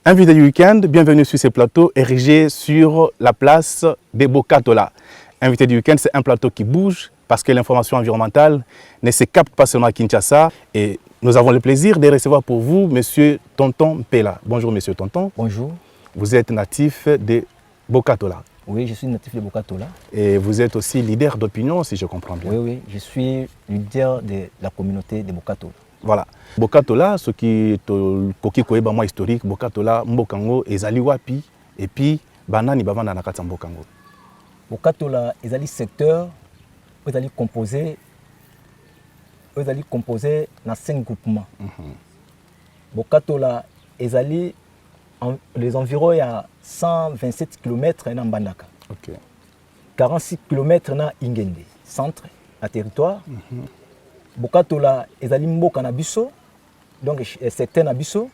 Invité du week-end, bienvenue sur ce plateau érigé sur la place des Bokatola. Invité du week-end, c'est un plateau qui bouge parce que l'information environnementale ne se capte pas seulement à Kinshasa. Et nous avons le plaisir de recevoir pour vous Monsieur Tonton Mpela. Bonjour Monsieur Tonton. Bonjour. Vous êtes natif de Bokatola. Oui, je suis natif de Bokatola. Et vous êtes aussi leader d'opinion, si je comprends bien. Oui, je suis leader de la communauté de Bokatola. Voilà. Bokatola, ce qui est koki koyeba moi historique, Bokatola mbokango ezali wapi et puis banani bavanda na kati mbokango. Bokatola ezali secteur ezali composé na 5 groupements. Bokatola ezali les environs il y a 127 km na Mbandaka. OK. 46 km na Ingende, centre à territoire. Bokatola ezali mboka na biso, donc secteur na biso.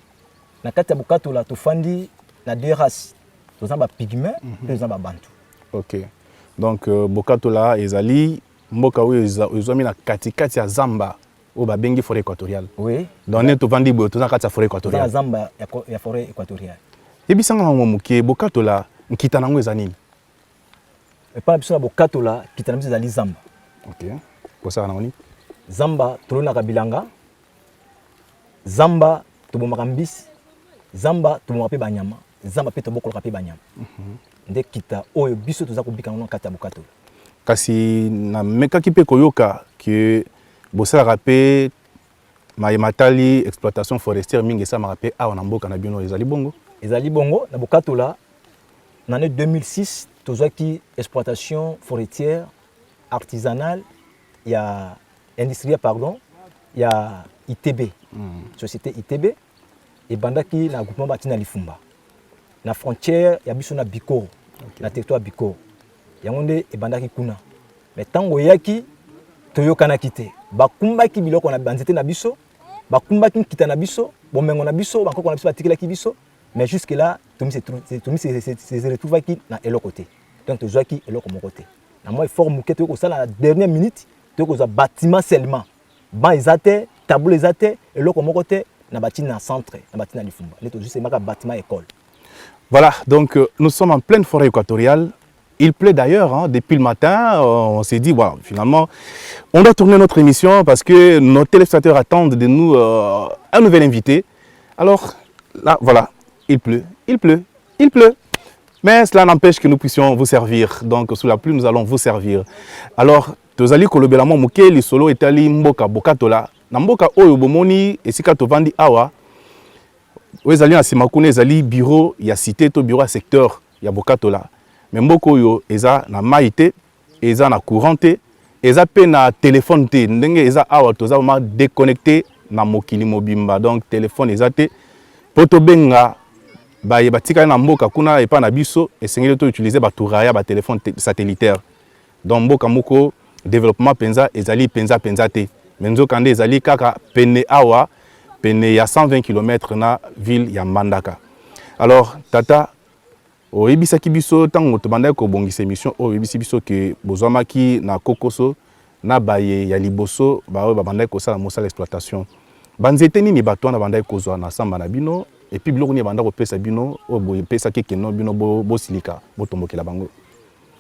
Na kati ya Bokatola tofandi na deux races. Tozamba pygmée et tozamba bantu. OK. Donc Bokatola ezali mboka oyo ezwami na katikati ya zamba oyo babengi forêt équatoriale. Oui. Donc ne tovandi boyo toza kati ya forêt équatoriale. Toza zamba ya forêt équatoriale. Yebisanga ngo muke Bokatola nkita nango eza nini? Epa biso na Bokatola kita na biso ezali zamba. OK. Posaka nango nini? Zamba tolonaka bilanga, zamba tobomaka mbisi, zamba tobomaka pe banyama, zamba pe tobokolaka pe banyama. Nde kita oyo biso toza kobika na kati ya Bokatola. Kasi na mekaki pe koyoka ke bosalaka pe matali exploitation forestière mingi esamaka pe awa na mboka na bino ezali bongo? Ezali bongo na Bokatola na année 2006 tozwaki exploitation forestière artisanale ya industriel pardon, il y a ITB, société ITB, et bandaki na groupement batina Lifumba. Na frontière, il y a biso na Bikoro, na territoire Bikoro. Yangonde et bandaki kuna. Mais tango yaki toyokana kite. Bakumbaki biloko na banzete na biso, bakumbaki kita na biso, bomengo na biso, bakoko na biso batikela ki biso, mais jusque là, tout se retrouve qui na eloko côté. Donc tozwaki eloko mon côté. Na moi fort muke to ko sala la dernière minute. Donc, un bâtiment seulement. Ban ezate, tableau ezate, et l'autre côté, na bâtiment na centre, na bâtiment na Lifumba. Les juste un bâtiment école. Voilà, donc nous sommes en pleine forêt équatoriale. Il pleut d'ailleurs, hein, depuis le matin. On s'est dit, voilà, finalement, on doit tourner notre émission parce que nos téléspectateurs attendent de nous un nouvel invité. Alors, là, voilà, il pleut, il pleut, il pleut. Mais cela n'empêche que nous puissions vous servir. Donc, sous la pluie, nous allons vous servir. Alors, tozali kolobela mo muke lisolo etali mboka Bokatola na mboka oyo bomoni esika tovandi awa ezali na simakuna ezali bureau ya cité to bureau ya secteur ya Bokatola mais mboka oyo eza na maite eza na courant te eza pe na téléphone te ndenge eza awa toza ma déconnecté na mokili mobimba donc téléphone eza te poto benga ba batika na mboka kuna epa na biso esengeli to utiliser ba touraya ba téléphone satellitaire donc mboka moko développement penza ezali penza te menzo kande ezali kaka pene awa pene ya 120 km na ville ya Mbandaka. Alors tata oyebisaki biso tango tobanda ko bongisa émission oyebisi biso ke bozwamaki na kokoso na baye ya liboso ba babanda ko sala mosala exploitation banzete nini bato na banda ko zwa na samba na bino et puis biloko ni banda ko pesa bino o boye pesa ke keno bino bo silika bo tombokela bango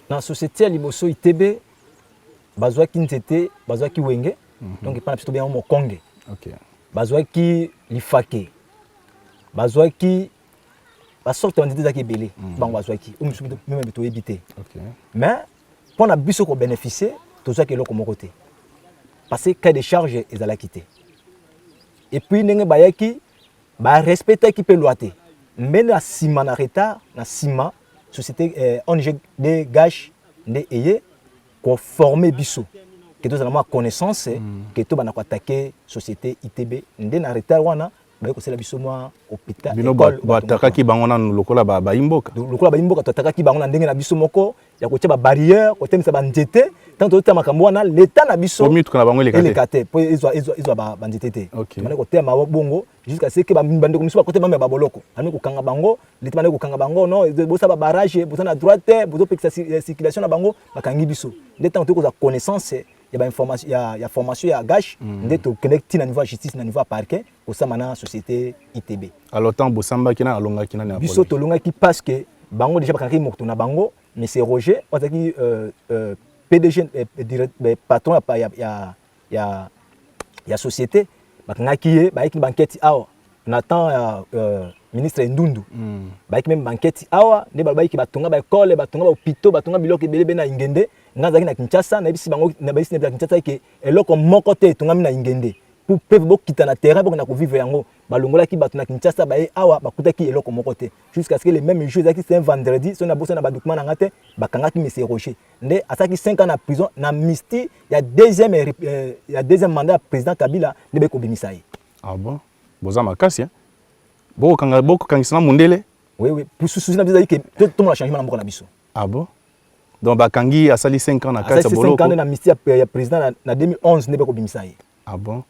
na société ya liboso ITB bazwaki nzete bazwaki wenge donc epana biso bien mokonge. OK. Bazwaki lifake bazwaki basorte on nzete zaki belé bango bazwaki même beto ebité. OK. Mais pour na biso ko bénéficier tozwaki eloko moko te parce que cas de charge ezala quitté et puis ndenge bayaki ba respecter ki pe loi te mais na sima na retard na sima société ONG de gage nde eye ko former biso que tous avons connaissance que tout bana ko attaquer société ITB nde na retard wana ba ko sala biso moi hôpital école ba attaquer bango na lokola ba imboka to attaquer bango na ndenge na biso moko ya ko tia ba barrière ko temisa ba nzete tant to tia makambo wana l'état na biso pour na bango lekate po ezwa ba nzete te bana ko tia ma bongo jusqu'à ce que ba mbande ko miso ba côté ba boloko ani ko kanga bango l'état bana ko kanga bango non bosa ba barrage bosa na droite bosa pe circulation na bango bakangi biso nde tant to ko za connaissance il y a information, il y a formation, il y a gâche, ndé to connecter na niveau de justice, na niveau de parquet, pour ça maintenant société ITB. Alors tant Bosamba qui na alonga qui na biso to longa qui parce que bango déjà bakaki mokto na bango, mais c'est Roger, qui PDG patron ya société, bakangaki ye, baiki banquette awa. On attend ministre Ndundu. Baiki même banquette awa, ne baiki batonga ba école, batonga ba hôpital, batonga biloko ebele na Ingende. Ngazaki na Kinshasa, na bisi bango na bisi na Kinshasa ke eloko moko te tonga na Ingende. Pour peuple bo kita na terrain pour na ko vivre yango. Balongola ki batu na Kinshasa ba awa bakutaki eloko moko te. Jusqu'à ce que les mêmes jours qui c'est un vendredi, son na bossa na ba document na ngate, bakangaki monsieur Rocher. Ndé asaki 5 ans na prison na amnistie, il y a deuxième mandat président Kabila de beko bimisaye. Ah bon? Bozama kasi hein? Boko kangisana mundele? Oui, pour souci na bisayi que tout le monde changement na moko na biso. Ah bon? Donc bakangi asali 5 ans na kati ya boloko. 5 ans na amnistie ya président na 2011 ne beko bimisaye. Ah bon?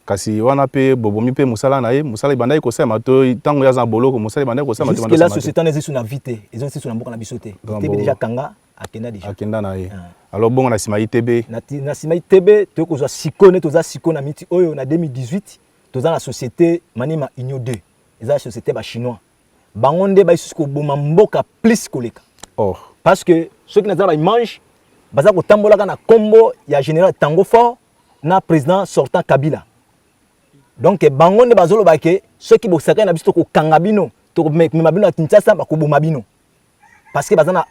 Kasi wana pe bobomi pe musala na ye, musala ibandai ko sema to tango ya za boloko, musala ibandai ko sema to banda. Jusque là société na zisu na vite, ils ont sur na moko na biso te. ITB déjà kanga akenda déjà. Akenda na ye. Alors bongo na sima ITB. Na sima ITB to ko za sikone to za sikona miti oyo na 2018 to za na société Manima Union 2. Eza société ba chinois. Bangonde ba isu ko boma mboka plus koleka. Oh. Parce que ceux qui na za ba mange baza ko tambola kana kombo ya général Tango Fort na président sortant Kabila. Donc bangonde bazolo bake ceux qui bosaka na biso ko kangabino to mabino na Kinshasa ba ko bomabino. Parce que bazana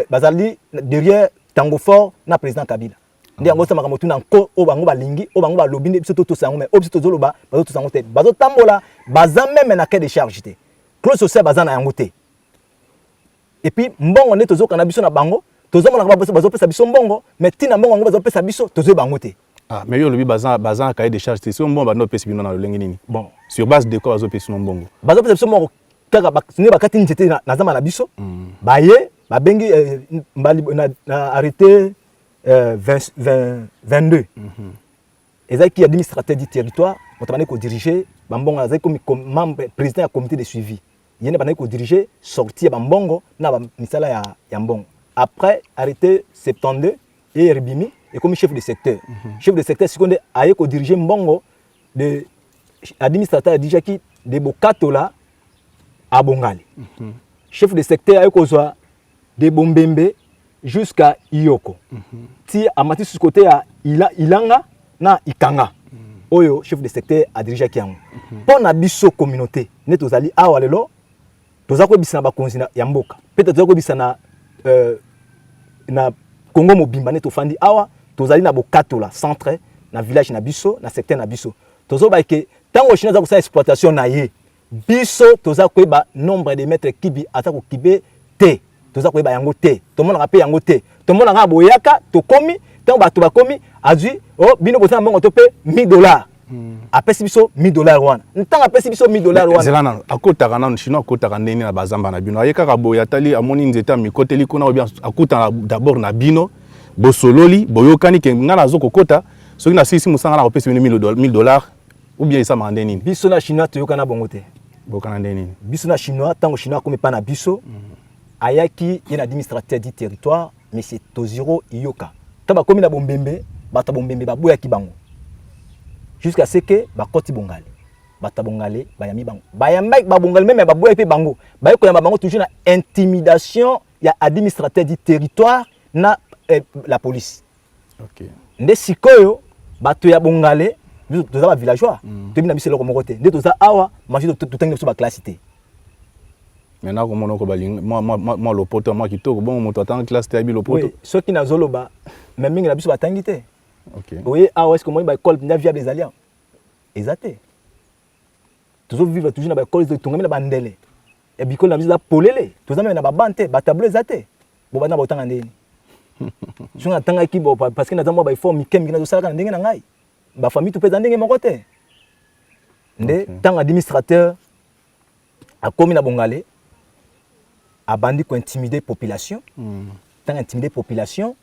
bazali derrière Tango Fort na président Kabila. Ndi yango sama kamotu na nko o bango balingi o bango balobinde biso to sango mais o biso tozolo ba bazo to sango te. Bazo tambola baza même na quai de charge te. Clause sociale bazana yango te. Et puis mbongo ne tozo kana biso na bango tozo mona bazo pesa biso mbongo mais tina mbongo bazo pesa biso tozo bango te. Ah, mais yo lobi bazan cahier de charge, c'est un bon bando pesi bino na lolenge nini. Bon, sur base de quoi bazo pesi no mbongo. Bazo pesa biso mbongo kaka ne bakati njete na zama na biso. Baye ba bengi na arrêté 22. Ezaki qui administrateur du territoire, motamane ko diriger bambongo azaki comme membre président du comité de suivi. Yene banaki ko diriger sortir bambongo na ba misala ya mbongo. Après arrêté 72 et Ribimi et comme chef de secteur. Chef de secteur secondaire a ko diriger mbongo de administrateur déjà qui de Bokatola à Bongali. Chef de secteur a ko zo de Bombembe jusqu'à Iyoko. Ti amati sur côté à Ilanga na Ikanga. Oyo chef de secteur a dirigé qui yango. Pour na biso communauté, ne tozali awa lelo tozako bisana ba konzina ya mboka. Peut-être tozako bisana na Congo mobimba ne tofandi awa tozali na Bokatola centre na village na biso na secteur na biso. Tozo ba ke tango china za ko sa exploitation na ye. Biso tozako ba nombre de mètres kibi atako kibe te. Toza ko ba yango te. To mona ka pe yango te. To mona ka boyaka to komi tango ba to ba komi azui oh bino bota mbongo to pe $1000. Apesi biso $1000 wana. Ntanga apesi biso $1000 wana. Zelana akota na chino akota ndeni na bazamba na bino. Ayeka ka boya tali amoni nzeta mikoteli kuna obia akuta d'abord na bino bosololi boyokani ke ngana zo kokota soki na sisi musanga na opesi bino $1000 ou bien ça mande nini. Biso na chinois to yokana bongo te. Bokana ndeni. Biso na chinois tango chinois komi pa na biso. Ayaki y a administrateur du territoire mais c'est Toziro Iyoka. Taba komi na Bombembe, bata Bombembe baboya ki bango. Jusqu'à ce que bakoti Bongali. Bata Bongali bayami bango. Bayamba ba Bongali même baboya pe bango. Baye ko yamba bango toujours na intimidation ya administrateur du territoire na la police. OK. Nde sikoyo bato ya Bongali, biso toza ba villageois. Tobi na biso loko moko te. Nde toza awa, maji to tangi biso ba classe te. Maintenant comme on ko baling moi lopoto moi kitoko bon moto attend classe te abi lopoto. Oui, ceux qui na zoloba même mingi na biso batangi te. OK. Oui, ah est-ce que moi ba école na via des alliances. Exacté. Toujours vivre toujours na ba école de tongami na bandele. Et bikol na biso da polele, tous même na ba bante, ba tableau exacté. Bo bana botanga ndeni. Je na tanga ki bo parce que na zambo ba forme kem na zo sala ndenge na ngai. Ba famille tout peut ndenge moko te. Nde tanga administrateur a komi na Bongale a bandi ko intimider population. Tant intimider population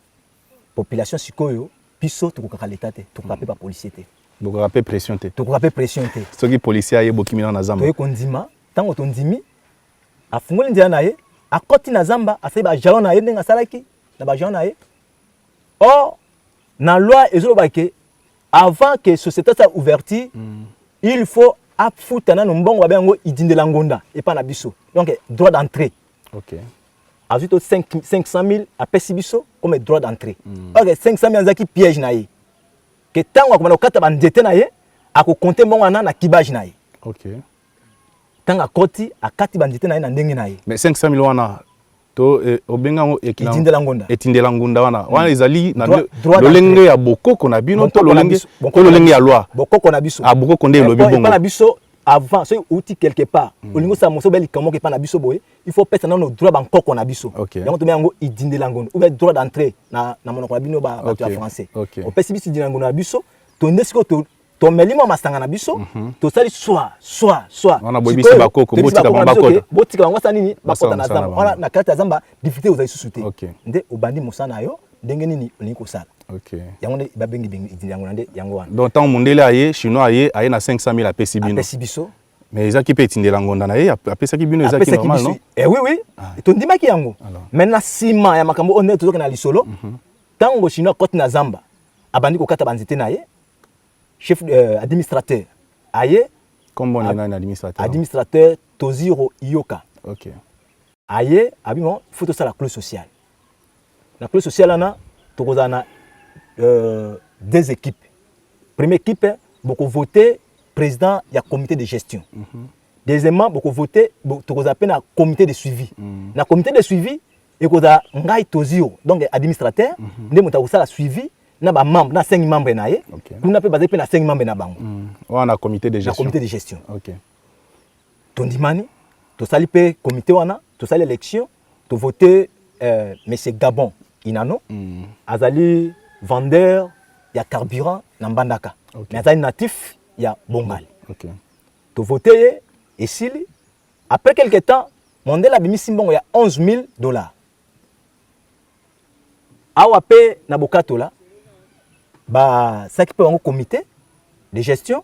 sikoyo piso to ko l'état te, to ko pa policier te. Boko rapé pression te. To ko rapé pression te. Soki policier aye boki mina na zamba. To ko ndima, tango to ndimi a fungoli ndia na ye, a koti na zamba, a se ba jalon na ye ndenga salaki, na ba jalon na ye. Oh, na loi ezolobaki avant que société soit ouverte, il faut afutana no mbongo ba bengo idindela ngonda et pas na biso. Donc droit d'entrée. OK. Azuto 500 000 à Pessibiso comme droit d'entrée. OK, 500 000 zaki piège na ye. Que tango ko kata ba ndete na ye, ako compter mbongo na kibage na ye. OK. Tanga koti akati ba ndete na ye na ndenge na ye. Mais 500 000 wana to obenga idindela ngonda. Etindela ngonda wana. Wana ezali na lolenge ya bokoko na bino to lolenge ya loi. Bokoko na biso. Ah bokoko nde lobi bongo. Pas na biso avant so outil quelque part. Olingo sa moso beli kamo ke pas na biso boye. Il faut peut-être na no droit bankoko na biso. Donc to mengo idindela ngonda. Ou bien droit d'entrée na monoko na bino ba français. Au pesi biso idindela ngonda na biso. To ndesiko to melimo masanga na biso. To sali soit. Wana boy biso bakoko botika bambakota. Botika bango sa nini bakota na zamba. Wana na kata zamba difficulté oza susute. Nde obandi mosana yo ndenge nini olingi kosala. OK. Yango nde ba bengi idindela ngonda nde yango wana. Donc tant mondele aye chinois aye na 500 000 apesi bino. Apesi biso. Mais ezaki pe tindela ngonda na ye apesaki bino ezaki normal non? Oui. To ndimaki yango. Maintenant sima ya makambo honnête tozoka na lisolo. Tango chinois kote na zamba. Abandi ko kata banzete na ye. Chef administrateur aye comme on est administrateur. Administrateur Toziro Iyoka. OK. Aye abimo faut ça la clause sociale. La clause sociale ana tokozana deux équipes. Première équipe beaucoup voter président il y a comité de gestion. Deuxièmement beaucoup voter tokozapena na comité de suivi. Na comité de suivi et koza ngai Toziro donc administrateur ndé motakosa la suivi na ba membre na 5 membres na ye. Nous n'a pas basé pe na 5 membres na bango. On a comité de gestion. Na comité de gestion. OK. Tondimani to sali pe comité wana to sali élection to voter monsieur Gabon Inano azali vendeur ya carburant na Mbandaka. Mais azali natif ya Bongal. OK. To voter et sili après quelque temps Mondela bimisi mbongo ya $11,000. Awa pe na Bokatola ba ça qui peut un comité de gestion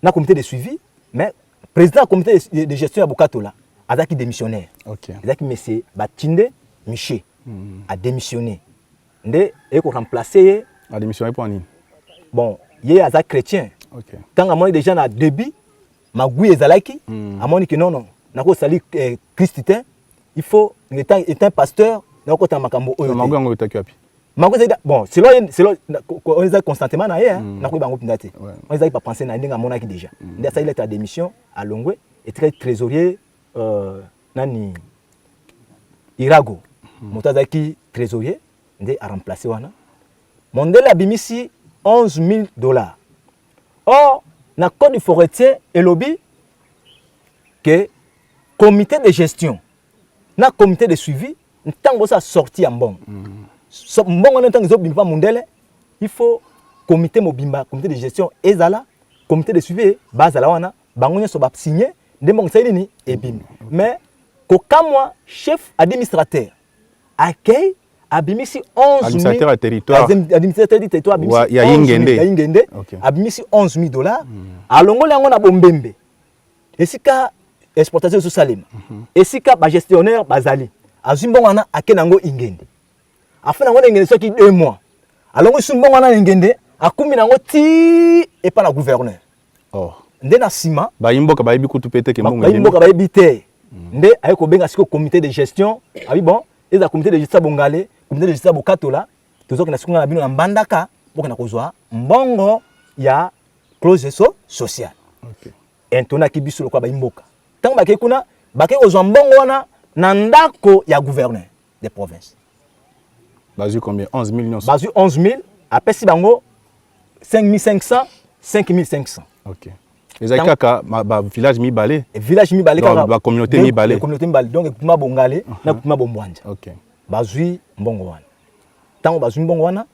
na comité de suivi mais président comité de gestion à Bokatola azaki démissionnaire. OK. Azaki monsieur Batinde Miché a démissionné. Ndé et ko remplacer a démissionné pour nini? Bon, yé azaki chrétien. OK. Tant à moi déjà na début magui ezalaki a moni que non na ko sali christian il faut étant pasteur na ko ta makambo oyo. Magui ngo etaki api. Bon, c'est là on est constamment na hier na ko bango pindate. On est pas penser na ndinga monaki déjà. Ndé ça il est à démission à Longwe et très trésorier nani Irago. Motazaki trésorier ndé a remplacé wana. Mondela bimisi $11,000. Or na code du forestier et lobby que comité de gestion na comité de suivi ntango ça sorti en bon. So mbongo ntango zo bimba mondele il faut comité mobimba comité de gestion ezala comité de suivi bazala wana bango nyoso ba signer ndembo ngsaili ni ebim. Mais kokamwa chef administrateur accueil abimisi 11 administrateur à territoire administrateur du territoire abimisi ya Ingende abimisi $11,000 alongola yango na bombembe esika exportation sous Salem esika ba gestionnaire bazali azumbongo wana akenango Ingende afana ngo Ingende soki 2 mois alongo sumbongo wana Ingende akumi nango ti et pas la gouverneur nde na sima ba imboka ba yibi kutu pete ke mbongo ba imboka ba yibi te nde ayeko benga siko comité de gestion abi bon eza comité de gestion bongale comité de gestion Bokatola tozoki na sikunga na bino na Mbandaka boka na kozwa mbongo ya clause sociale. OK. Entona ki biso lokwa ba imboka tango ba kuna ba ke kozwa mbongo wana na ndako ya gouverneur des provinces. Bazu combien? 11 millions. Bazu 11,000 apesi bango 5,500 5,500. OK. Les Aikaka ba village mi balé. Village mi balé kaka ba communauté mi balé. Communauté mi balé donc kuma bongale na kuma bombwanja. OK. Bazui mbongo wana. Tango bazui mbongo wana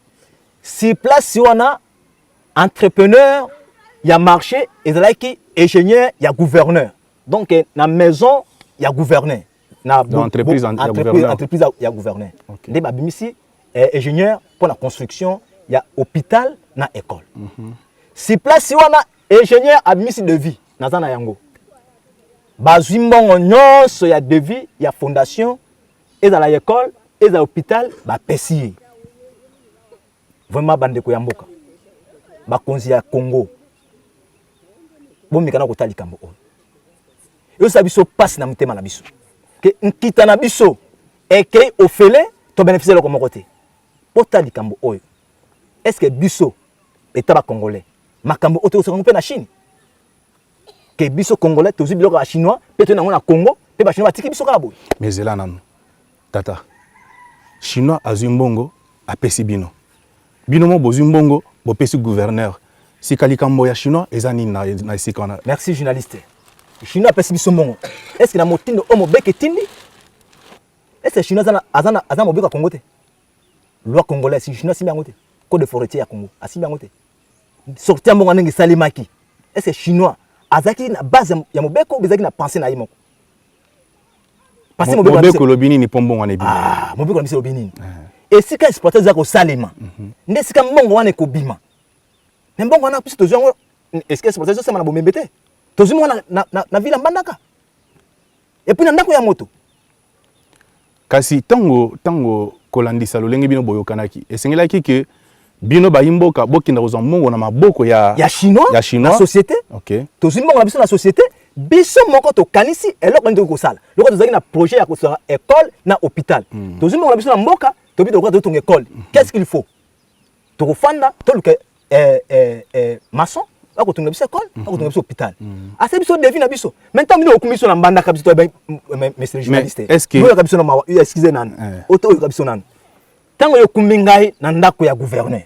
si place wana entrepreneur ya marché ezalaki ingénieur ya gouverneur. Donc na maison ya gouverneur. Na entreprise ya gouverneur. Nde babimisi ingénieur pour la construction ya hôpital na école. Si place wana ingénieur abimisi devis nazana yango. Bazui mbongo nyonso ya devis ya fondation ezala école eza hôpital ba pesi. vraiment bandeko ya mboka bakonzi ya Congo bomikana kotali kambo oyo yo sabiso passe na mutema na biso ke nkita na biso eke ofele to bénéficier le comme côté potali kambo oyo est-ce que biso état ba congolais makambo oto so na Chine ke biso congolais tozi biloko ya chinois peut na ngona Congo pe ba chinois batiki biso kabo mais zela nanu tata chinois azumbongo apesi bino bino mo bozumbongo bopesi gouverneur si kalikambo ya chinois ezani na sikana. Merci journaliste. Chinois apesi biso mbongo est-ce que na motindo o mobeke tindi est-ce que chinois azana mobeka Congo te loi congolaise si chinois simbi ngote code forestier ya Congo asimbi ngote sortir mbongo ndenge salimaki est-ce que chinois azaki na base ya mobeko bezaki na penser na yimoko parce mobeko lobini ni pombongo ane bima mobeko na biso lobini et si ka exploiter za ko salema nde sika mbongo wane ko bima mbongo wana biso tozo est-ce que exploiter ça na bomembete tozo mona na ville mbandaka et puis na ndako ya moto kasi tango kolandisa lolenge bino boyokanaki esengelaki ke bino bayimboka bokinda kozwa mbongo na maboko ya chinois na société OK tozo mbongo na biso na société biso moko to kanisi eloko ndeko kosala loko tozaki na projet ya kosala école na hôpital tozo mbongo na biso na mboka to bito ko to école qu'est-ce qu'il faut to kofanda to luka maçon ako tunga biso école ako tunga biso hôpital asa biso devi na biso maintenant bino okumiso na mbandaka biso to monsieur journaliste est-ce que yo kabiso na mawa excusez nan auto yo kabiso nan tango yo kumbi ngai na ndako ya gouverneur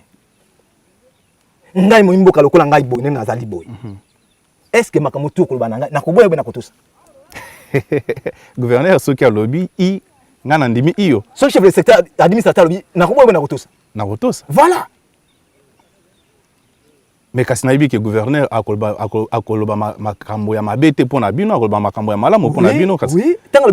ngai mo imboka lokola ngai boy ne nazali boy est-ce que makamutu ko bana ngai na ko boye bena ko tusa gouverneur soki a lobby i ngana ndimi iyo so chef de secteur administrateur lobby na ko boye bena ko tusa voilà. Mais kasi na ke gouverneur akoloba makambo ya mabete pona bino akoloba makambo ya malamu pona bino kasi oui tango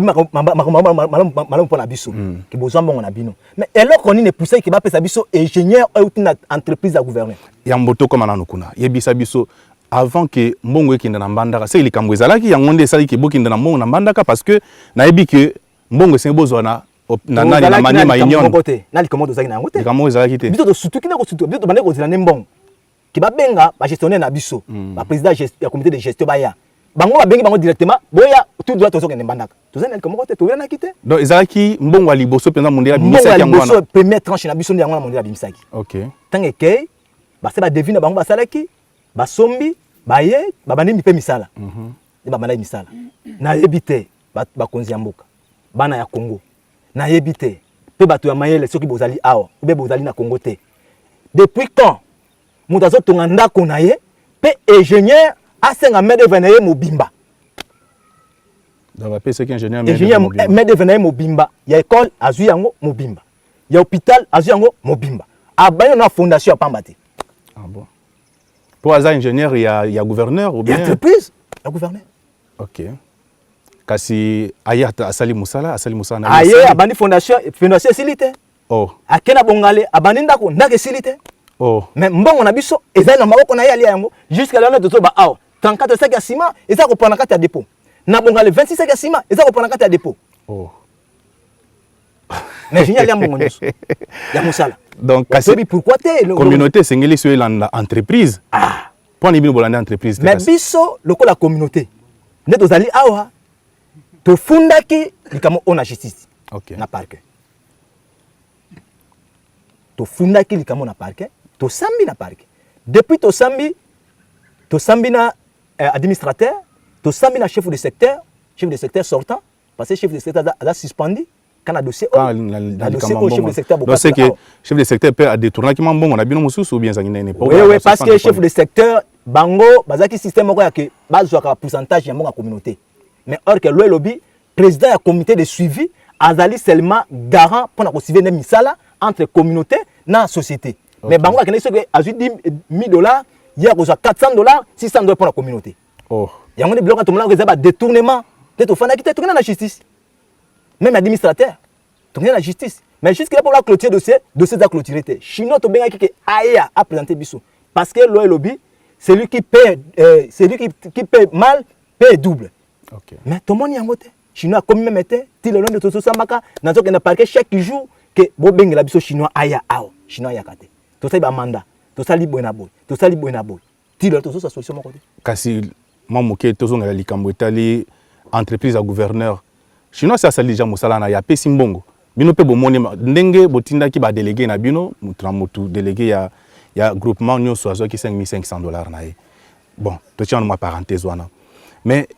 malamu pona biso ki bozwa mbongo na bino mais eloko nini poussé ki ba pesa biso ingénieur ou une entreprise à gouverneur ya mboto koma na nokuna yebisa biso avant que mbongo ekinde na mbandaka c'est likambo ezalaki yango nde esali ke bokinde na mbongo na mbandaka parce que na yebi ke mbongo esengi bozwa na nani na manie maignon na likomoto zaki na ngote likambo ezalaki te biso to sutu kina ko sutu biso to bande ko zila ne mbongo ki ba benga ba gestionnaire na biso ba président ya comité de gestion baya bango ba bengi bango directement boya tout droit to sokende mbandaka to zana comment te to yana kite donc ezalaki mbongo ali boso penza mondela bimisaki yango wana première tranche na biso yango na mondela bimisaki OK tange ke ba se ba devine bango ba salaki ba sombi ba ye ba bandi mi pe misala ba banda misala na yebite ba konzi ya mboka bana ya Congo na yebite pe bato ya mayele soki bozali awa ube bozali na Congo te depuis quand mutazo tonga ndako na ye pe ingénieur asenga main d'œuvre na ye mobimba donc ba pesa ki ingénieur main d'œuvre na ye mobimba ya école azu yango mobimba ya hôpital azu yango mobimba abana na fondation apamba te ah bon pour aza ingénieur ya gouverneur ou bien entreprise ya gouverneur OK kasi ayata asali musala na aye abandi fondation silite oh akena bongale abandi ndako silite oh mais mbongo na biso ezali na maboko na ye ali yango jusqu'à là to ba awa 34 sacs ya ciment eza ko prendre carte ya dépôt na bongale 26 sacs ya ciment eza ko prendre carte ya dépôt oh mais génial ya mbongo nyuso ya musala donc kasi pourquoi te communauté sengeli so elanda entreprise pour ni bino bolanda entreprise mais biso lokola communauté nde tozali awa to fundaki likamo ona justice OK na parquet to fundaki likamo na parquet to sambi na parquet depuis to sambi na administrateur to sambi na chef de secteur sortant parce que chef de secteur a suspendu quand le dossier au chef de secteur donc c'est que chef de secteur peut détourner qui mbongo na bino mususu ou bien zangine oui parce que chef de secteur bango bazaki système moko ya ke bazwa ka pourcentage ya mbongo communauté mais or que le lobby président ya comité de suivi azali seulement garant pour na ko suivre misala entre communauté na société okay. Mais bango akene soki azui $10,000 ya ko $400 $600 pour la communauté oh yango ne bloka to mona ko za ba détournement te to fana kite to na justice même administrateur to na justice mais jusqu'à pour la clôture dossier za clôturer te chinois to benga ki aya a présenter biso parce que le lobby celui qui paie mal paie double. OK mais tout le monde yango te chinois comme même était ti le long de tout ça maka na zo que na parquet chaque jour que bo benga la biso chinois aya ao chinois ya kate to sali ba mandat to sali boyna boy to sali boyna boy tilo to sa solution moko te kasi moi moké tozongela likambo etali entreprise à gouverneur chinois ça sali déjà mosala na ya pesi mbongo bino pe bomoni ndenge botindaki ba délégué na bino mutu délégué ya groupement nyonso azwaki $5,500 na ye bon totiana mwa parenthèse wana mais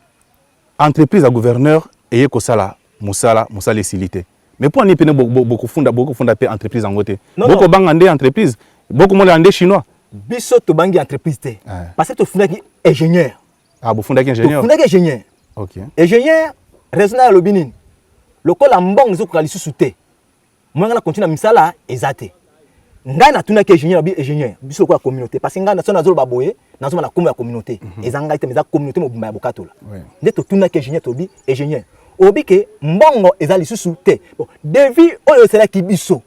entreprise à gouverneur eye kosala mosala esilité mais pour ani pene beaucoup funda pe entreprise en côté beaucoup banga nde entreprise beaucoup mo nde chinois biso to bangi entreprise te parce que to fundaki ingénieur bo fundaki ingénieur OK ingénieur raisonnable lobinin lokola mbong zo ko lisusu te mo ngala continue misala ezate ngai na tunaki ingénieur biso ko communauté parce que ngai na sona zo ba boye na zo na kombo ya communauté ezanga ite meza communauté mo bumba ya bokatola nde to tunaki ingénieur to bi ingénieur obi ke mbongo ezali susu te bon devis oyo sera ki biso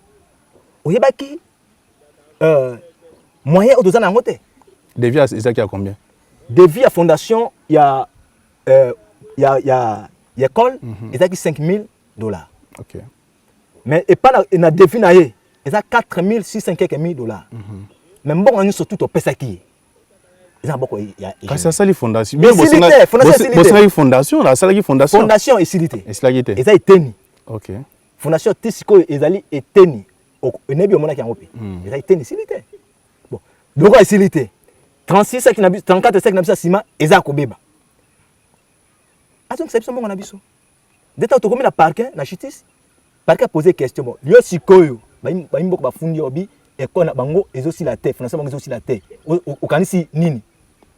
oyebaki moyen oyo tozana yango te devis ezaki à combien devis à fondation ya école ezaki $5,000 OK mais et pas na devis na ye ezaki $4,600 quelques $1,000 mais mbongo nyonso tout opesaki ça boko ya kasi asali fondation fondation esilité esilagite eza eteni OK fondation tisiko ezali eteni onebi omonaki yango pe eza eteni esilité bon donc esilité 36 sacs na biso 34 sacs na biso sima eza kobeba azong sabisa mbongo na biso deta tokomi na parquet na justice parquet poser question bon lieu sikoyo bayimboko bafundi obi ekona na bango ezosila te fondation bango ezosila te okanisi nini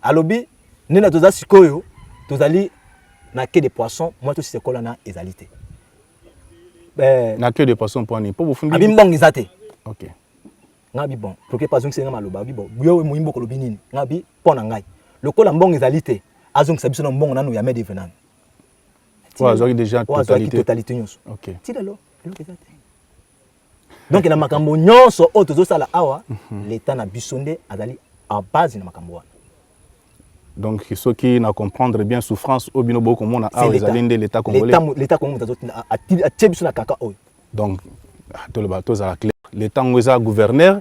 alobi nena toza sikoyo tozali na quai de poisson moi to sikola na ezalité na quai de poisson pour ni pour vous fundi abi mbongo ezate OK ngabi bon proké pas zongi ngama loba abi bon yo moyimbo ko lobi nini ngabi pona ngai lokola mbongo ezalité azongi sabiso na mbongo nanu ya mede venane azwaki déjà totalité nyonso OK tidalo eloko ezate donc na makambo nyonso oyo tozosala awa l'état na biso nde azali à base na makambo wana donc ceux qui na comprendre bien souffrance au bino boko mona awa ezali nde l'état congolais l'état congolais a tiebiso na kaka oyo donc to le bateau za clair l'état ngoza gouverneur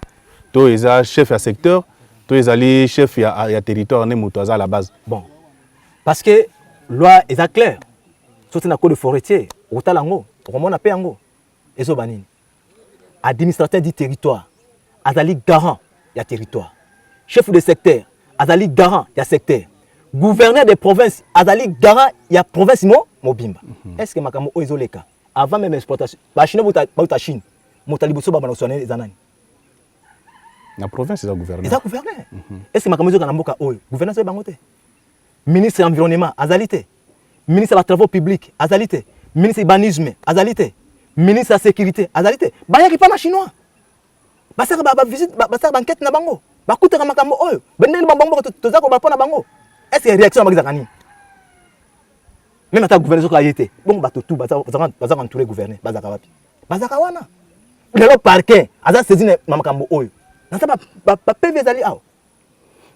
to eza chef ya secteur to ezali chef ya territoire ne moto aza à la base bon parce que loi est claire surtout na code de forestier otala ngo okomona pe yango ezo banini administrateur du territoire azali garant ya territoire chef de secteur azali garant ya secteur gouverneur de province azali garant ya province mobimba est-ce que makamo oyo leka avant même exportation ba chine bauta Chine motali boso ba banasonné ezanani na province za gouverneur est-ce que makamo zo kana mboka oyo gouverneur so bango te ministre environnement azali te ministre des travaux publics azali te ministre urbanisme azali te ministre de sécurité azali te bayaki pa na chinois basaka ba visite basaka ba enquête na bango bakutaka makambo oyo bendeli bango toza ko bapona bango est-ce que réaction bakizaka nini même ata gouverneur ko ayete bongo bato tout baza entourer gouverneur bazaka wapi bazaka wana lelo parquet aza saisine na makambo oyo nasa ba PV ezali awa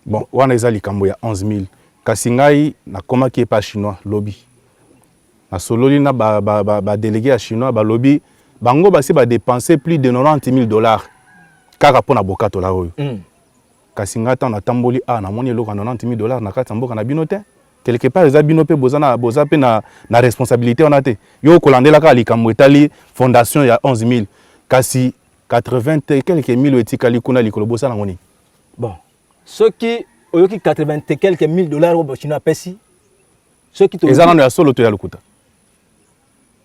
bon wana ezali kambo ya 11,000 kasi ngai nakomaki pa chinois lobby na sololi na ba délégué à chinois ba lobby bango basi ba dépenser plus de $90,000 kaka pona bokato la oyo kasi ngata na tamboli na moni eloko $90,000 na kati mboka na bino te quelque part eza bino pe boza pe na responsabilité on a te yo kolandela ka likambo etali fondation ya 11,000 kasi 80 et quelques mille etikali kuna likolo bosa na moni bon ceux qui oyoki 80 et quelques $1,000 au chinois pesi ceux qui to eza nano ya solo to ya lukuta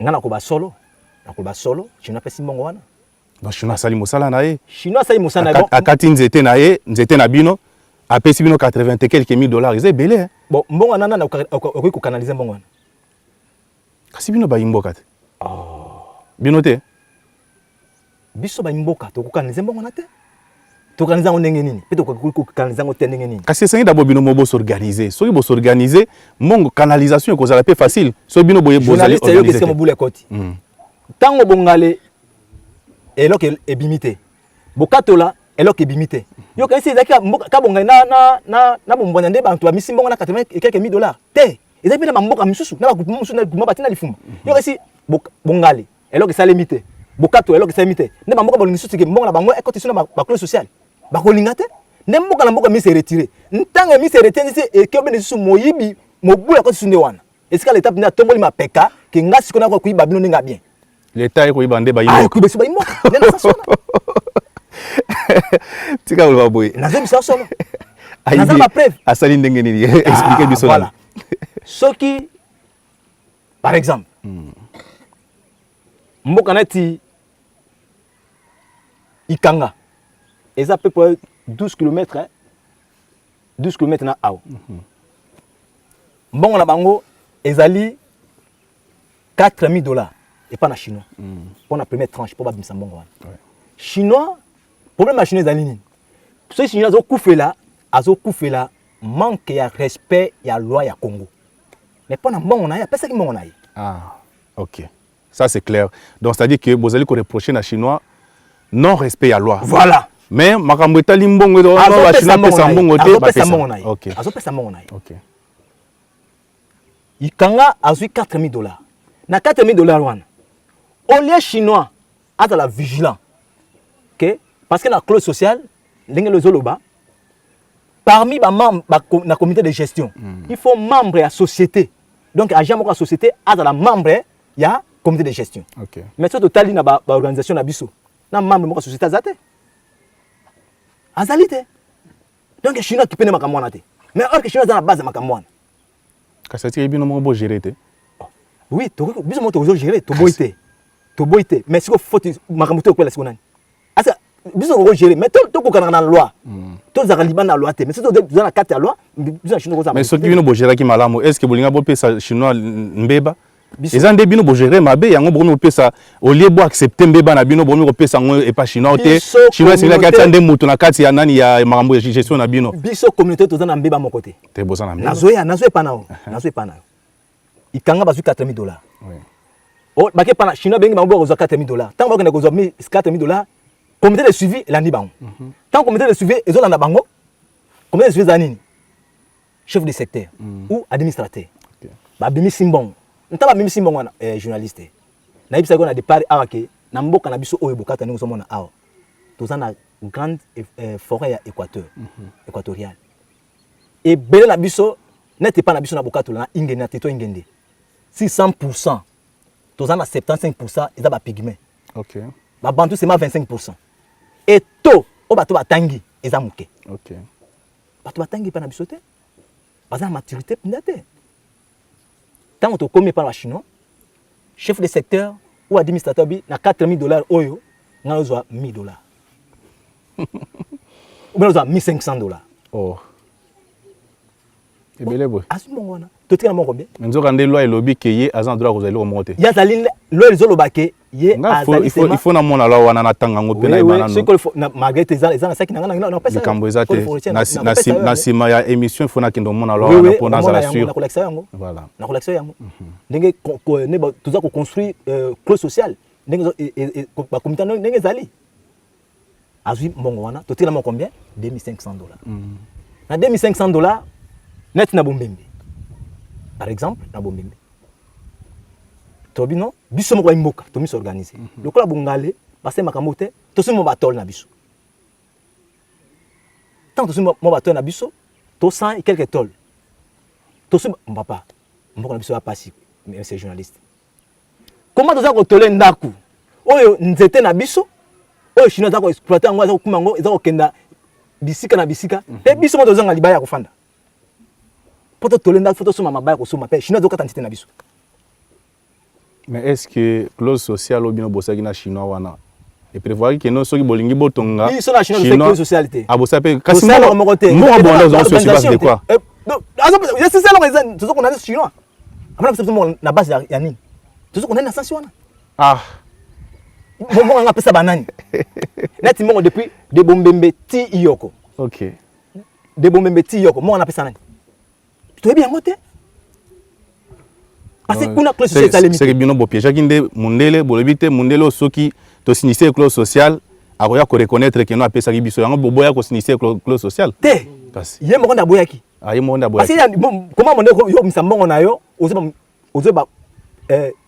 ngana ko ba solo chinois pesi mbongo wana ba chinois sali mosala na ye chinois sali mosala na akati nzete na ye nzete na bino apesi bino 80 et quelques $1,000 eza ebele hein bon mbongo nana na okoki ko canaliser mbongo wana kasi bino ba imboka te bino te biso ba imboka to ko canaliser mbongo na te to canaliser ngo ndenge nini pe to ko canaliser ngo te ndenge nini kasi sengi d'abord bino mo bo s'organiser soki bo s'organiser mbongo canalisation ko zala pe facile so bino boye bozali organiser yo kesi mo bule koti tango bongale eloko ebimite bokatola eloko ebimite yo kasi ezaki ka bonga na bombona nde bantu bamisi mbongo na 80 et quelques $1,000 te ezaki pe na mboka misusu na bakupu musu na kuma batina lifuma yo kasi bongale eloko esalemite bokato eloko esalemite nde mboka bolingi susu ke mbongo na bango ekoti suna ba clause sociale bakolinga te ndemboka na mboka mi se retirer ntanga mi se retirer et que ben sous moyibi mobu ya ko sunde wana est-ce que l'état na tomboli ma peka ke ngasi kona ko kuiba bino ninga bien l'état ko ibande ba yimo ko besi ba yimo na sasona tika ulwa boy na zemi sasona na ma preuve asali ndenge nini expliquer biso voilà ce qui par exemple mboka nati Ikanga et ça peut près 12 km hein 12 km na ao mbongo na bango ezali $4,000 et pas na chinois pour la première tranche pour babimisa mbongo wana chinois problème na chinois ezali nini so chinois azo kufela manque ya respect ya loi ya Congo mais pas na mbongo na ya pesa ki mbongo na ye ah OK ça c'est clair donc c'est à dire que vous allez reprocher na chinois non respect ya loi voilà mais makambo etali mbongo do ba chinois pesa mbongo te ba pesa mbongo na ye OK azo pesa mbongo na ye OK Ikanga azui $4,000 na $4,000 wana au lieu chinois a la vigilant OK parce que la clause sociale ndenge le zoloba parmi ba membres na comité de gestion il faut membre ya société donc agent moko ya société a la membre ya comité de gestion OK mais so totali na ba organisation na biso na membre moko ya société azate azali te donc chinois qui pene makambo wana te mais or que chinois za na base makambo wana kasati bino mo bo gérer te oui to biso mo to gérer to boité mais siko faute makambo to ko la siko nani asa biso ko gérer mais to ko kana na loi to za liban na loi te mais to za na carte ya loi biso chinois ko za mais soki bino bo gérer ki malamu est-ce que bolinga bo pesa chinois mbeba ezande bino bo gérer mabe yango bo no pesa au lieu bo accepter mbeba na bino bo no pesa ngo et pas chinois te chinois c'est la carte ande mutu na carte ya nani ya makambo ya gestion na bino biso communauté to za na mbeba moko te te boza na mbeba nazo pa nao Ikanga bazui $4,000 oui oh baké pana chinois bengi bango ko $4,000 tant ba ko ko $4,000 comité de suivi landi bango tant comité de suivi ezo landa bango comité de suivi zanini chef de secteur ou administrateur ba bimi simbong nta ba bimi simbong wana journaliste na ibisa ko na départ awake na mboka na biso oyo bokata ningo somona awa tozana grande forêt ya Équateur équatorial et bele na biso n'était pas na biso na bokatu na ingende na teto ingende 600% tozana 75% eza ba pigment OK ba bantu c'est 25% et to o bato batangi eza muke OK bato batangi pa na biso te baza maturité pendate tant to komi par la chinois chef de secteur ou administrateur bi na $4,000 oyo ngazwa $1,000 ou bien $1,500 oh ebele boy asimo wana to tika mo combien nzoka nde loi elobi ke ye azan droit kozali ko monter ya zali lo ezolo bake ye azali il faut na mona loi wana na tanga ngo pe na ibana no c'est que na malgré tes ezana saki na pesa kambo ezate na sima ya émission il faut na kendo mona loi wana pour na za sûr na collection yango voilà na collection yango ndenge ne tuza ko construire clause sociale ndenge ba comité ndenge zali azui mbongo wana to tika mo combien $2,500 na $2,500 net na bombembe par exemple na bombembe tobino biso moko imboka to miso organiser lokola bungale base makambo te to simo batol na biso tant to simo batol na biso to 100 et quelques tol to simo papa mboka na biso ya pasi monsieur journaliste comment toza ko toler ndaku oyo nzete na biso oyo chinois za ko exploiter ngo za ko kuma ngo za ko kenda bisika na bisika pe biso mo toza ngaliba ya kofanda poto tolenda photo soma mabaya ko soma pe chinois zo katantité na biso mais est-ce que clause sociale obino bosaki na chinois wana et prévoir que non soki bolingi botonga oui so na chinois c'est clause socialité ah bosape kasi mo mo côté mo bonda dans ce base de quoi non azo c'est ça le raison tout ce qu'on a sur chinois après ça na base ya nini tout ce qu'on a na sens wana ah mo nga pesa banani nati mo depuis de bombembe ti iyoko OK de bombembe ti iyoko mo na pesa nani to bien ngote parce que kuna clause sociale c'est que bino bo piège kinde mundele bolobite mundele soki to signer clause sociale akoya ko reconnaître que no apesa ki biso yango boboya ko signer clause sociale te kasi ye mo nda boyaki ah ye mo nda boyaki parce que comment monde yo misambongo na yo ozo ba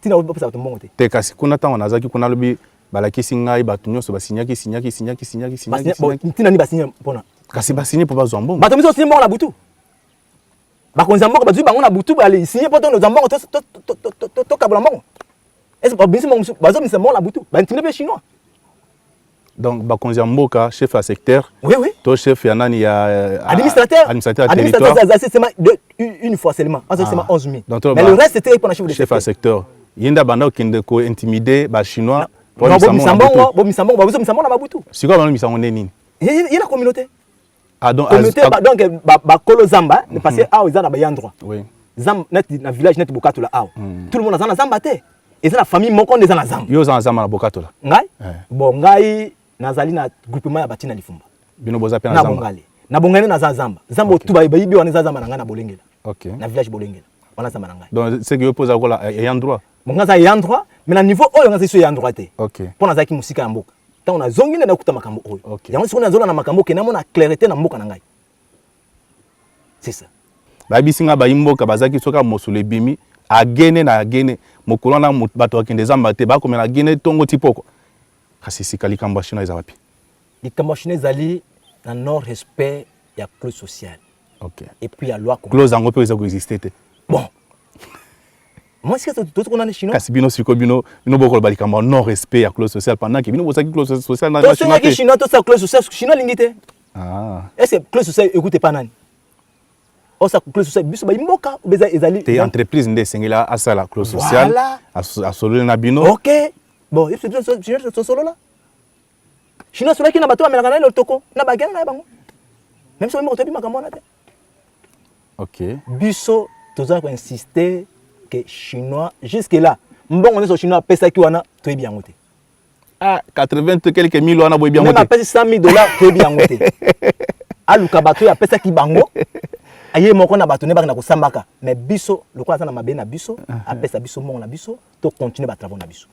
tina ba pesa to mbongo te te kasi kuna tango nazaki kuna lobi balakisi ngai bato nyonso basignaki bon ntina ni basigner pona kasi basigner pour bazwa mbongo bato miso signer mbongo na butu bakonza mbongo bazwi bango na butu bali signer poto no mbongo to kabula mbongo est-ce que bisi mbongo bazo misa mbongo na butu ba ntina pe chinois donc bakonza mboka chef à secteur oui oui to chef ya nani ya administrateur territoire c'est seulement une fois seulement c'est seulement 11 000 mais le reste c'était pour chef de chef à secteur yenda banda okende ko intimider ba chinois bo misambongo bazo misambongo na babutu siko bana misango nini yena communauté donc ba kolo zamba parce que ah ils ont ba endroit oui zamba net na village net bokatu la ah tout le monde a zamba te et c'est la famille moko ndeza na zamba yo za zamba na bokatu la ngai bon ngai nazali na groupement ya batina lifumba bino boza pe na zamba na bongale na zamba tu ba yibi wana zamba na ngai na bolengela OK na village bolengela wana zamba na ngai donc c'est que yo posa ko la endroit bon ngaza endroit mais na niveau oyo ngaza so endroit te OK pona zaki musika ya mboka tant na zongi na kuta makambo oyo yango siko na zola na makambo ke na mona clarté na mboka na ngai c'est ça ba bisinga ba imboka bazaki soka mosolo ebimi agene na agene mokolo na bato akende zamba te ba komela agene tongo tipoko kasi sika likambo chino eza wapi likambo chino ezali na non respect ya clause sociale OK et puis ya loi clause ango pe eza ko exister te bon moi c'est que tout qu'on a chinois kasi bino siko bino boko ba likambo non respect ya clause sociale pendant que bino bosaki clause sociale na chinois te chinois to sa clause sociale chinois lingité est-ce que clause sociale écoute pas nani o sa clause sociale biso ba imboka beza ezali te entreprise nde sengela asala clause sociale asolo na bino OK bon il faut solo là chinois solo qui na bato amelaka na le toko na bagana na bango même si on tobi makambo na te OK biso toza ko insister que chinois jusque là mbongo neso chinois pesa ki wana toyebi yango te 80 quelques mille wana boyebi yango te même pesa $100 toyebi yango te aluka bato ya pesa ki bango aye moko na bato ne baka na kosambaka mais biso lokola za na mabe na biso apesa biso mbongo na biso to continuer ba travaux na biso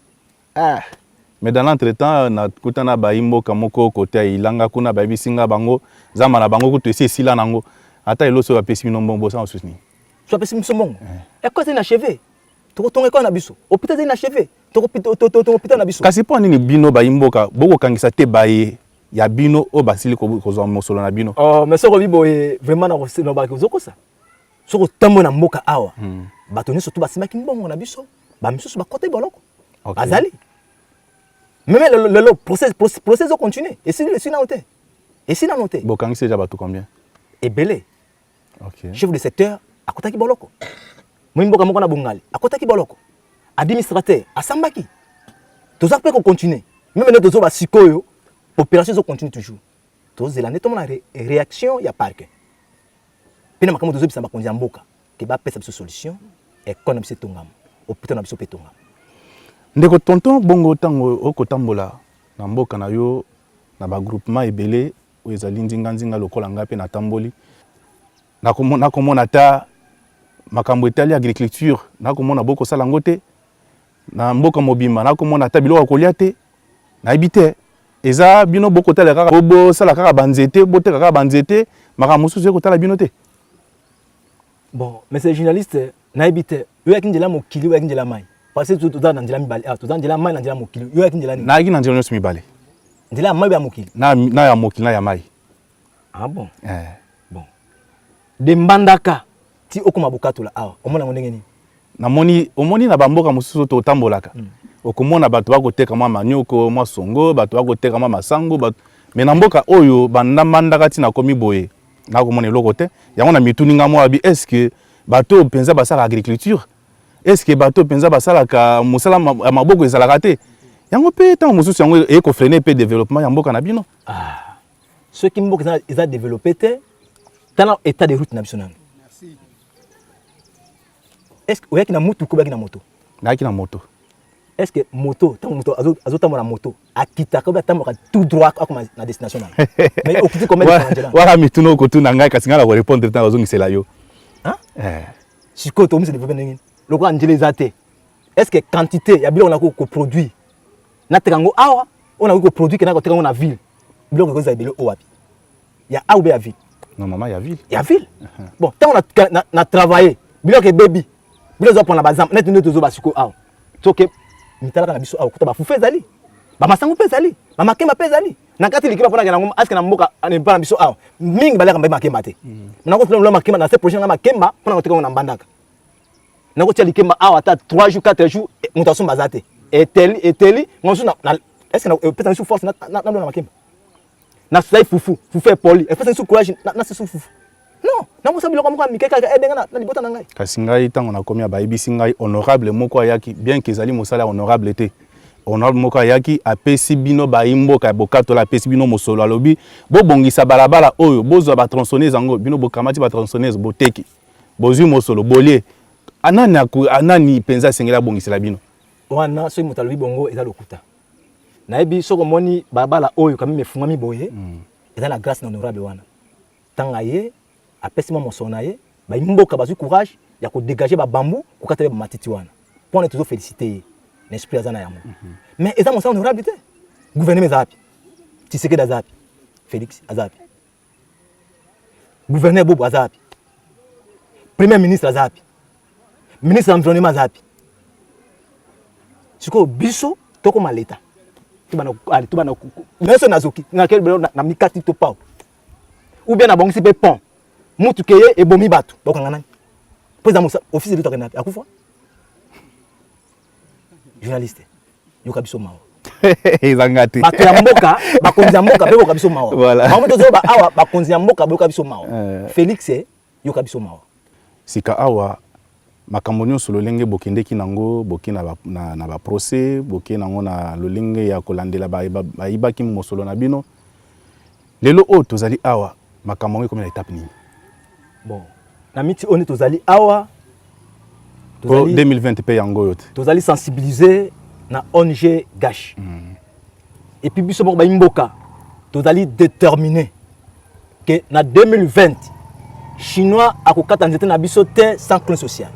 mais dans l'entretemps na kutana ba imboka moko côté ilanga kuna ba bisinga bango zama na bango kutu esi sila nango ata eloso ba pesi minombo bosa en souci so pesi miso mbongo école c'est inachevé to tonga école na biso hôpital c'est inachevé to hôpital na biso kasi po nini bino ba imboka boko kangisa te baye ya bino o basili ko zo mosolo na bino mais soko bibo vraiment na ko ba ko zokosa soko tambo na mboka awa bato nyonso to basimaki mbongo na biso ba misusu ba kote boloko azali même le procès au continuer et si na noté et si na noté bon quand c'est déjà bato combien et belé OK chef de secteur akotaki boloko mwimboka moko na bungali akotaki boloko administrateur asambaki toza pe ko continuer même ne tozo ba sikoyo opération zo continue toujours tozo la neto na réaction ya parc pena makambo tozo bisamba konzi mboka ke ba pesa biso solution et kona biso tongam hôpital na biso pe tongam ndeko tonton bongo tango okotambola na mboka na yo na ba groupement ebele o ezali nzinga lokola ngape na tamboli nakomona ta makambo etali agriculture nakomona boko sala ngote na mboka mobimba nakomona ta biloko kolia te na ebite eza bino boko tala kaka bobo sala kaka banzete bote kaka banzete makambo susu ekotala bino te bon mais ces journalistes na ebite yo yakinjela mokili yo yakinjela mai parce que tout dans ndila mibale tout dans ndila mai na ndila mokili yo yakinjela ni na yaki na ndila nyonso mibale ndila mai ya mokili na ya mokili na ya mai bon bon de mbandaka ti okoma bokatu la awa omona ndenge nini namoni omoni na bamboka mosusu to tambolaka okomona bato bakoteka mwa manyoko mwa songo bato bakoteka mwa masango bato mais na mboka oyo banda mandaka ti na komi boye nakomona eloko te yango na mituninga mwa bi est-ce que bato penza basala agriculture est-ce que bato penza basalaka mosala maboko ezalaka te yango pe ntango mosusu yango ekofrene pe développement ya mboka na bino ceux qui mboka eza développé te tana état de route na biso nani est-ce que oyaki na mutu ko baki na moto nayaki na moto est-ce que moto tant moto azotambola moto akitaka obi atamboka tout droit akoma na destination na mais okiti combien de temps waka mituna okotuna ngai kasi ngai na korépondre ntango ozongisela yo sikoyo tomisi développe ndenge lokola njela eza te est-ce que quantité ya biloko nakoki koproduire nateka yango awa oyo nakoki koproduire ke nakoteka yango na ville biloko ekozala ebele oyo wapi ya awa ube ya ville normalement ya ville ya ville bon ntango na travailler biloko ebebi biloko ezopona bazamba neti nde tozo basikoyo awa soki mitalaka na biso awa kuta bafufu ezali bamasango mpe ezali bamakemba mpe ezali na kati likeba mpona kena ngoma aske na mboka mpona biso awa mingi baleka mbai makemba te nakotula makemba na se projet nga makemba mpona koteka ngo na mbandaka nakotia likemba awa ata 3 jours 4 jours moto asomba aza te eteli ngosu est-ce que epesa biso force na makemba na sai fufu epoli epesa biso courage na se fufu non nakosa biloko moko mike kaka edenga na libota na ngai kasi ngai ntango nakomi bayebisi ngai honorable moko ayaki bien que ezali mosala honorable te honorable moko ayaki apesi bino bayimboka ya bokatola apesi bino mosolo alobi bobongisa balabala oyo bozwa batronçonneuse yango bino bokamati batronçonneuse boteki bozwi mosolo bolie anani mpenza asengeli abongisela bino wana soki moto alobi bongo eza lokuta nayebi soko omoni balabala oyo kami efungwami boye eza na grâce na honorable wana ntango aye apesi mwa mosolo na ye bayimboka bazwi courage ya kodégage babambu kokata be bamatiti wana mpona tozofélicité ye na esprit aza na yango mais eza mosala honorable te gouvernement eza api Tshisekedi aza api Félix aza api gouverneur Bobo aza api premier ministre aza api ministre de l'environnement aza api sikoyo biso tokoma leta tobana meso nazoki na mikati to pao ou bien nabongisi mpe pont mutuke ye ebomi bato bakanga nani mpo eza office de tokenda api akufa journaliste yoka biso mawa ezanga te bato ya mboka bakonzi ya mboka yoka biso mawa bango tozoba awa bakonzi ya mboka yoka biso mawa Félix yoka biso mawa sika awa makambo nyonso lolenge bokendeki nango boke na baprocès boke nango na lolenge ya kolandela bayibaki mosolo na bino lelo oyo tozali awa makambo yango ekomi na étape nini bon na miti oni tozali awa 2020 pe yango yote tozali sensibiliser na ONG Gash et puis biso moko bayimboka tozali déterminé que na 2020 chinois akokata nzete na biso te sans clause sociale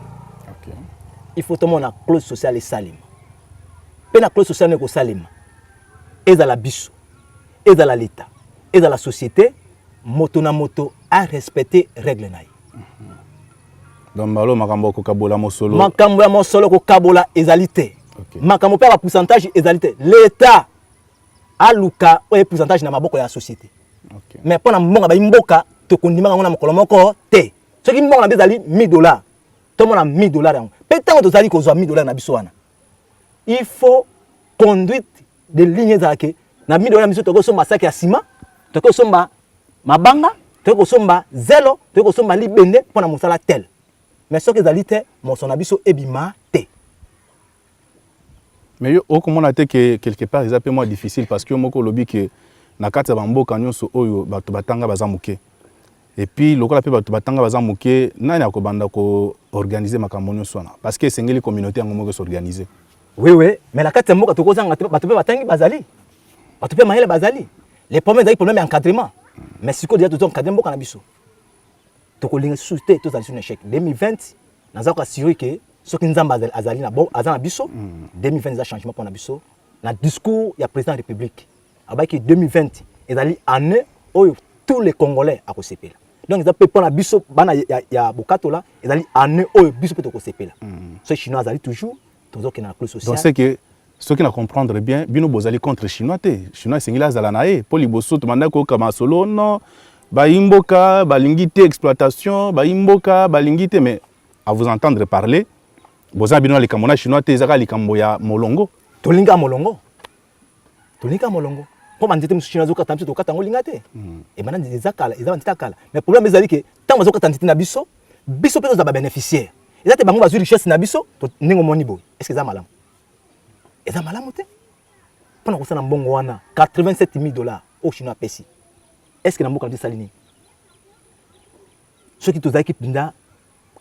il faut tout na clause sociale esalema pe na clause sociale ko salema ezala biso ezala l'état ezala la société moto na moto a respecter règle na ye donc malo makambo ko kabola mosolo makambo ya mosolo ko kabola ezalité makambo pe ba pourcentage ezalité l'état aluka o pourcentage na maboko ya société mais pona mbonga ba imboka to kondima ngona mokolo moko te soki mbonga na bezali $1000 to mona $1000 yango pe tango tozali ko zwa $1000 na biso wana il faut conduite de lignes zake na $1000 na biso to ko somba sac ya ciment to ko somba mabanga to ko somba zelo to ko somba libende pona mosala tel mais soki ezali te moso na biso ebima te mais yo okomona te que quelque part ils appellent moi difficile parce que moko lobi que na kati ya bamboka nyonso oyo bato batanga baza muke et puis lokola pe bato batanga baza muke nani akobanda ko organiser makambo nyonso wana parce que esengeli communauté yango moko s'organiser oui mais na kati ya mboka tokozanga bato pe batangi bazali bato pe mayele bazali les problèmes ezali problème encadrement mais sikoyo déjà tozo encadre mboka na biso tokolinga susu te tozali sur un échec 2020 naza koassure ke soki nzambe azali na bon aza na biso 2020 eza changement mpona biso na discours ya président de la république abaki 2020 ezali année oyo tous les congolais akosepela donc eza mpe mpona biso bana ya bokatola ezali année oyo biso mpe tokosepela so chinois azali toujours tozokende na clause sociale donc c'est que soki na comprendre bien bino bozali contre chinois te chinois esengeli azala na ye mpo liboso tomanda kokama solo non bayimboka balingi te exploitation bayimboka balingi te mais à vous entendre parler boza bino likambo na chinois te ezaka likambo ya molongo tolinga molongo mpo banzete mosusu chinois azokata biso tokata yango linga te e bana eza kala eza banzete akala mais problème ezali ke ntango bazokata nzete na biso biso mpe tozala babénéficiaire eza te bango bazwi richesse na biso ndenge omoni boye est ce que eza malamu te mpona kosala mbongo wana $87,000 oyo chinois apesi est ce que na mboka na biso esali nini soki tozalaki mpinda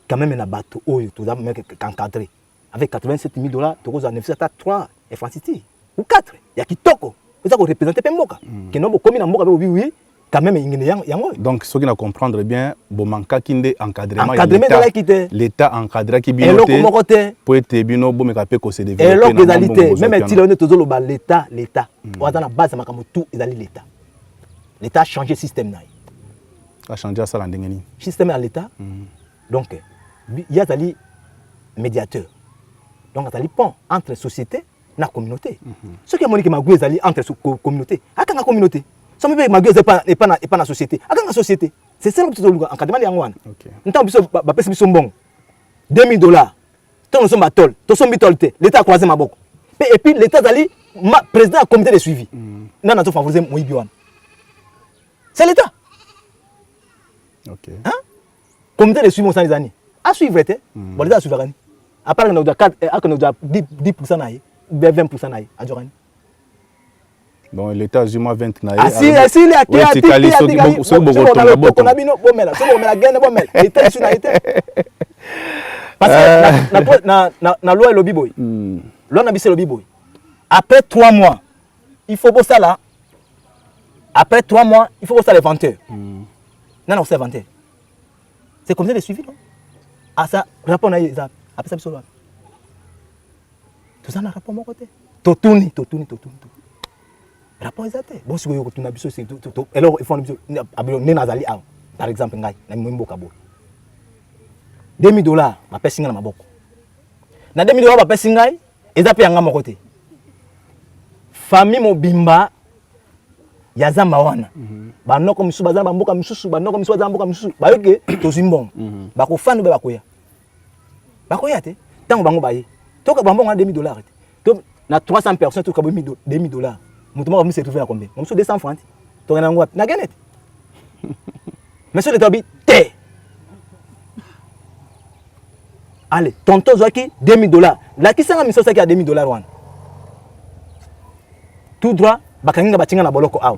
quand même na bato oyo toza encadré avec $87,000 tokozwa bénéfice ata 3 efranciti ou 4 ya kitoko oza koreprésente mpe mboka keno bokomi na mboka mpe oui quand même ingene yango donc soki na comprendre bien bomankaki nde encadrement ezalaki te l'état encadraki bino te moko te po ete bino bomeka mpe kose développer eloko ezali te même etile one tozoloba l'état oaza na base ya makambo tout ezali l'état a changé système na ye a changé asala ndenge nini système ya l'état donc ye azali médiateur donc azali pont entre société na communauté. Ce qui est monique magoué zali entre communauté. Akanga communauté. Ça me fait magoué et pas na société. Akanga société. C'est ça le petit encadrement de Yangwan. N'tant biso ba pesi biso mbongo. $2000. Tant nous sommes à tol. Nous sommes bitolté. L'État a croisé ma boque. Et puis l'État zali président du comité de suivi. N'a pas favorisé Moïbiwan. C'est l'État. Ok. Hein? Comité de suivi au sein des années. À suivre, bon, l'État souverain. À part que nous avons 10% naïe, 20% naïe, à Djorani. Donc l'État a moins 20 naïe. Ah si, il y a qui c'est calé sur on a mis nos bommes là, on a gagné nos bommes. L'État sur naïe. Parce que na loi lobby boy. Loi na bissé lobby boy. Après 3 mois, il faut bosser là. Après 3 mois, il faut bosser les venteurs. Non, non, c'est venteurs. C'est comme ça le suivi, non? Ah ça, rapport na ça. Après ça, bisolo. Tout ça na rapport mon côté. Totuni. Rapport exacté. Bon si vous avez biso c'est tout. Alors il faut abilo nazali a. Par exemple ngai na mwimboka bo. $2000 ba pesi nga na maboko. Na $2000 ba pesi ngai, eza pe yanga mon côté. Famille mobimba ya zamba wana. Ba noko misu bazana mboka misusu, ba noko misu bazana mboka misusu. Ba yoke tozimbongo. Ba ko fanu be bakoya. Bakoya te. Tango bango baye. Toka bambongo na $2000 te. To na 300 personnes to ka $2000. Mutumo va me retrouver à combien? Mon 200 francs. To na ngwa na ganet. Monsieur le tabi te. Allez, tonton Zoaki $2000. La qui sanga miso saki à $2000 wana. Tout droit bakanginga batinga na boloko aw.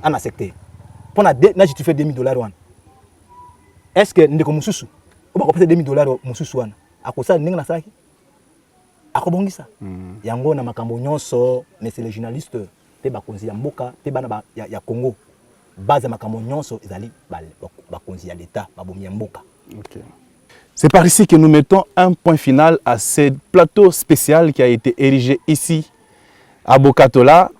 Ana secteur. Pour na tu fais $2000 wana. Est-ce que ndeko mususu o ba ko pesa $2000 mususu wana? Akosa ninga na saki? Akobongisa. Yango na makambo nyonso, mais c'est les journalistes pe bakonzi ya mboka pe bana ya Congo. Base makambo nyonso ezali bakonzi ya l'État babomi ya mboka. OK. C'est par ici que nous mettons un point final à ce plateau spécial qui a été érigé ici à Bokatola,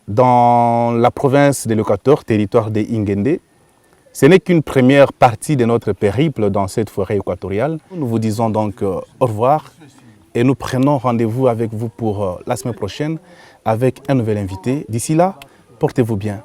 dans la province de l'Équateur, territoire de Ingende. Ce n'est qu'une première partie de notre périple dans cette forêt équatoriale. Nous vous disons donc au revoir et nous prenons rendez-vous avec vous pour la semaine prochaine avec un nouvel invité. D'ici là, portez-vous bien.